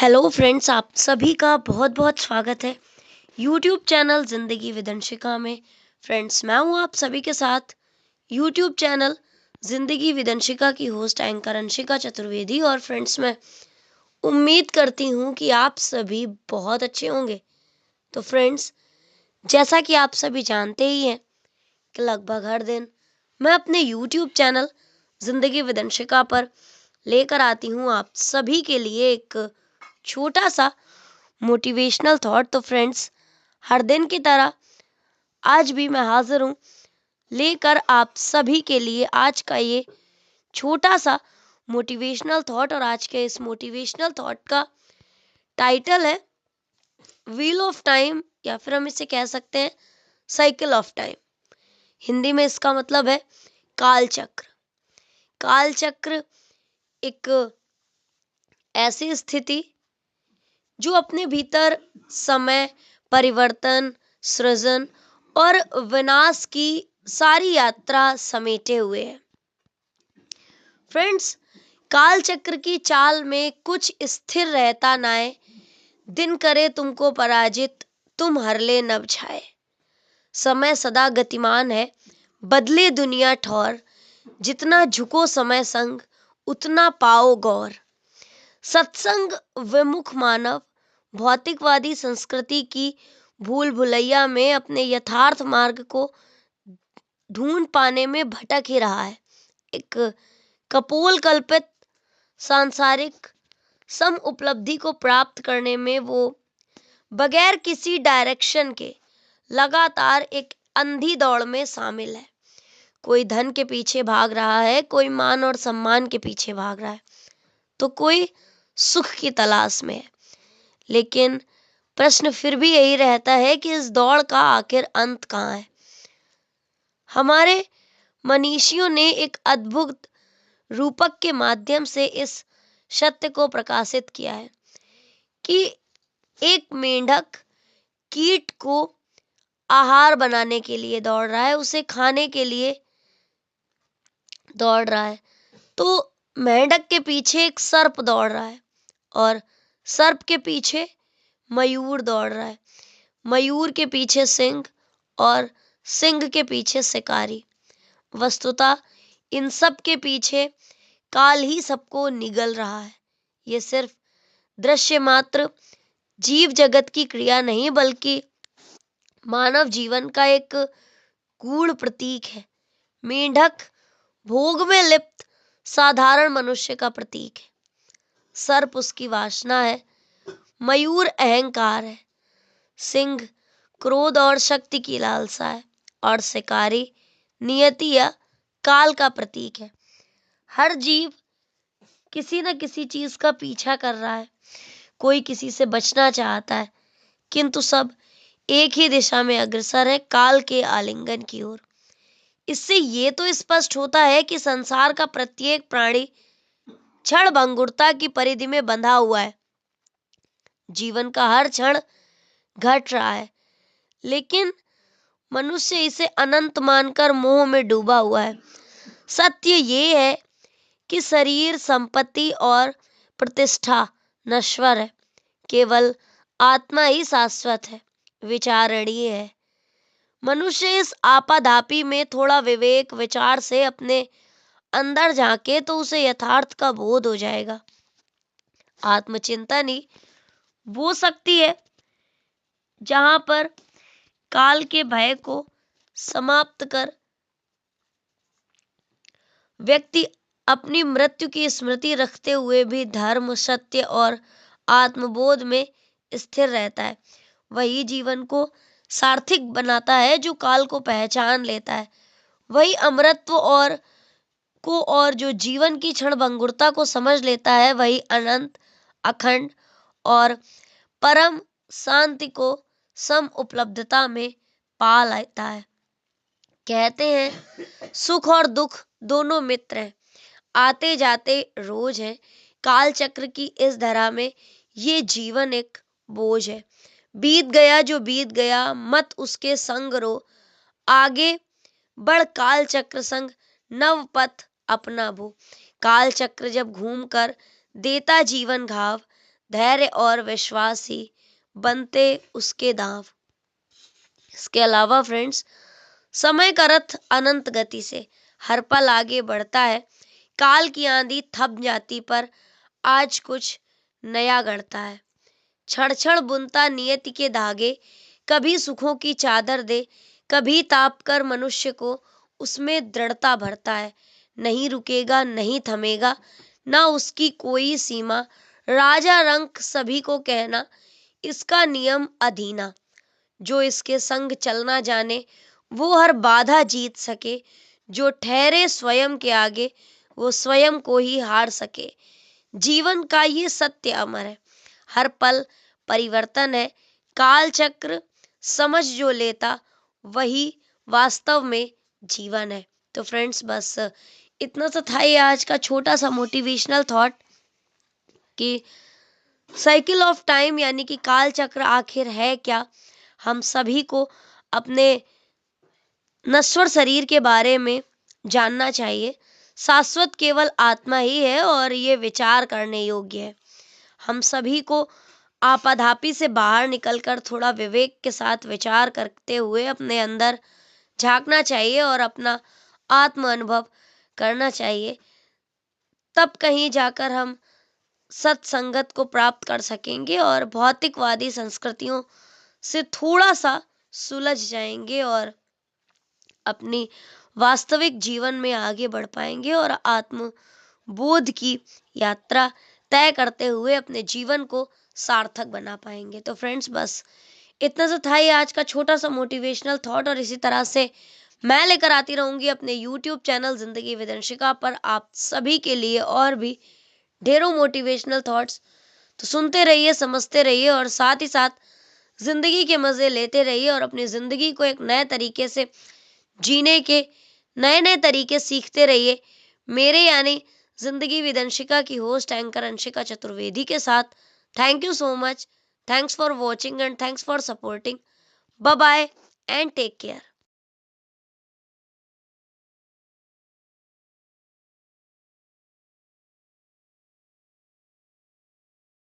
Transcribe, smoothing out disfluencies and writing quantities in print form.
Hello friends, आप सभी का बहुत बहुत स्वागत है यूट्यूब चैनल ज़िंदगी विदंशिका में। फ्रेंड्स, मैं हूं आप सभी के साथ यूट्यूब चैनल ज़िंदगी विदंशिका की होस्ट एंकर अंशिका चतुर्वेदी। और फ्रेंड्स, मैं उम्मीद करती हूं कि आप सभी बहुत अच्छे होंगे। तो फ्रेंड्स, जैसा कि आप सभी जानते ही हैं कि लगभग हर दिन मैं अपने यूट्यूब चैनल ज़िंदगी विदंशिका पर लेकर आती हूं आप सभी के लिए एक छोटा सा मोटिवेशनल थॉट। तो फ्रेंड्स, हर दिन की तरह आज भी मैं हाजिर हूँ लेकर आप सभी के लिए आज का ये छोटा सा मोटिवेशनल थॉट। और आज के इस मोटिवेशनल थॉट का टाइटल है व्हील ऑफ टाइम, या फिर हम इसे कह सकते हैं साइकिल ऑफ टाइम। हिंदी में इसका मतलब है काल चक्र। काल चक्र एक ऐसी स्थिति जो अपने भीतर समय, परिवर्तन, सृजन और विनाश की सारी यात्रा समेटे हुए है। फ्रेंड्स, काल चक्र की चाल में कुछ स्थिर रहता नाय, दिन करे तुमको पराजित, तुम हरले नभ छाए। समय सदा गतिमान है, बदले दुनिया ठौर, जितना झुको समय संग, उतना पाओ गौर। सत्संग विमुख मानव भौतिकवादी संस्कृति की भूल भुलैया में अपने यथार्थ मार्ग को ढूंढ पाने में भटक ही रहा है। एक कपोल कल्पित सांसारिक सम उपलब्धि को प्राप्त करने में वो बगैर किसी डायरेक्शन के लगातार एक अंधी दौड़ में शामिल है। कोई धन के पीछे भाग रहा है, कोई मान और सम्मान के पीछे भाग रहा है, तो कोई सुख की तलाश में है। लेकिन प्रश्न फिर भी यही रहता है कि इस दौड़ का आखिर अंत कहाँ है। हमारे मनीषियों ने एक अद्भुत रूपक के माध्यम से इस सत्य को प्रकाशित किया है कि एक मेंढक कीट को आहार बनाने के लिए दौड़ रहा है, उसे खाने के लिए दौड़ रहा है। तो मेंढक के पीछे एक सर्प दौड़ रहा है और सर्प के पीछे मयूर दौड़ रहा है। मयूर के पीछे सिंह और सिंह के पीछे शिकारी। वस्तुतः इन सब के पीछे काल ही सबको निगल रहा है। ये सिर्फ दृश्य मात्र जीव जगत की क्रिया नहीं, बल्कि मानव जीवन का एक गूढ़ प्रतीक है। मेंढक भोग में लिप्त साधारण मनुष्य का प्रतीक है, सर्प उसकी वासना है, मयूर अहंकार है, सिंह क्रोध और शक्ति की लालसा है, और शिकारी नियति या काल का प्रतीक है। हर जीव किसी न किसी चीज का पीछा कर रहा है, कोई किसी से बचना चाहता है, किंतु सब एक ही दिशा में अग्रसर है, काल के आलिंगन की ओर। इससे ये तो स्पष्ट होता है कि संसार का प्रत्येक प्राणी क्षण भंगुरता की परिधि में बंधा हुआ है। जीवन का हर क्षण घट रहा है, लेकिन मनुष्य इसे अनंत मानकर मोह में डूबा हुआ है। सत्य ये है कि शरीर, संपत्ति और प्रतिष्ठा नश्वर है, केवल आत्मा ही शाश्वत है, विचारणीय है। मनुष्य इस आपाधापी में थोड़ा विवेक विचार से अपने अंदर झांके तो उसे यथार्थ का बोध हो जाएगा। आत्मचिंतन ही वो शक्ति है जहां पर काल के भय को समाप्त कर व्यक्ति अपनी मृत्यु की स्मृति रखते हुए भी धर्म, सत्य और आत्मबोध में स्थिर रहता है। वही जीवन को सार्थक बनाता है जो काल को पहचान लेता है। वही अमरत्व और जो जीवन की क्षण भंगुरता को समझ लेता है, वही अनंत, अखंड और परम शांति को सम उपलब्धता में पा लेता है। कहते हैं सुख और दुख दोनों मित्र हैं, आते जाते रोज हैं। काल चक्र की इस धरा में ये जीवन एक बोझ है। बीत गया जो बीत गया, मत उसके संग रो, आगे बढ़ काल चक्र संग नव पथ अपना भो। काल चक्र जब घूम कर देता जीवन घाव, धैर्य और विश्वास ही बनते उसके दांव। इसके अलावा फ्रेंड्स, समय का रथ अनंत गति से हर पल आगे बढ़ता है। काल की आंधी थम जाती पर आज कुछ नया गढ़ता है। क्षण क्षण बुनता नियति के धागे, कभी सुखों की चादर दे, कभी ताप कर मनुष्य को उसमें दृढ़ता भरता है। नहीं रुकेगा, नहीं थमेगा, ना उसकी कोई सीमा। राजा रंक सभी को कहना, इसका नियम अधीना। जो इसके संग चलना जाने, वो हर बाधा जीत सके। जो ठहरे स्वयं के आगे, वो स्वयं को ही हार सके। जीवन का ये सत्य अमर है, हर पल परिवर्तन है। काल चक्र समझ जो लेता, वही वास्तव में जीवन है। तो फ्रेंड्स, बस इतना सा था ये आज का छोटा सा मोटिवेशनल थॉट कि साइकिल ऑफ टाइम यानी कि काल चक्र आखिर है क्या। हम सभी को अपने नश्वर शरीर के बारे में जानना चाहिए। शाश्वत केवल आत्मा ही है और ये विचार करने योग्य है। हम सभी को आपाधापी से बाहर निकलकर थोड़ा विवेक के साथ विचार करते हुए अपने अंदर झांकना चाहिए और अपना आत्म अनुभव करना चाहिए। तब कहीं जाकर हम सत्संगत को प्राप्त कर सकेंगे और भौतिकवादी संस्कृतियों से थोड़ा सा सुलझ जाएंगे और अपनी वास्तविक जीवन में आगे बढ़ पाएंगे और आत्म बोध की यात्रा तय करते हुए अपने जीवन को सार्थक बना पाएंगे। तो फ्रेंड्स, बस इतना सा था ये आज का छोटा सा मोटिवेशनल थॉट, और इसी तरह से मैं लेकर आती रहूंगी अपने यूट्यूब चैनल जिंदगी विद अंशिका पर आप सभी के लिए और भी ढेरों मोटिवेशनल थॉट्स। तो सुनते रहिए, समझते रहिए और साथ ही साथ जिंदगी के मजे लेते रहिए और अपनी जिंदगी को एक नए तरीके से जीने के नए नए तरीके सीखते रहिए। मेरे यानी जिंदगी विद अंशिका की होस्ट एंकर अंशिका चतुर्वेदी के साथ। Thank you so much, thanks for watching and thanks for supporting. Bye bye and take care.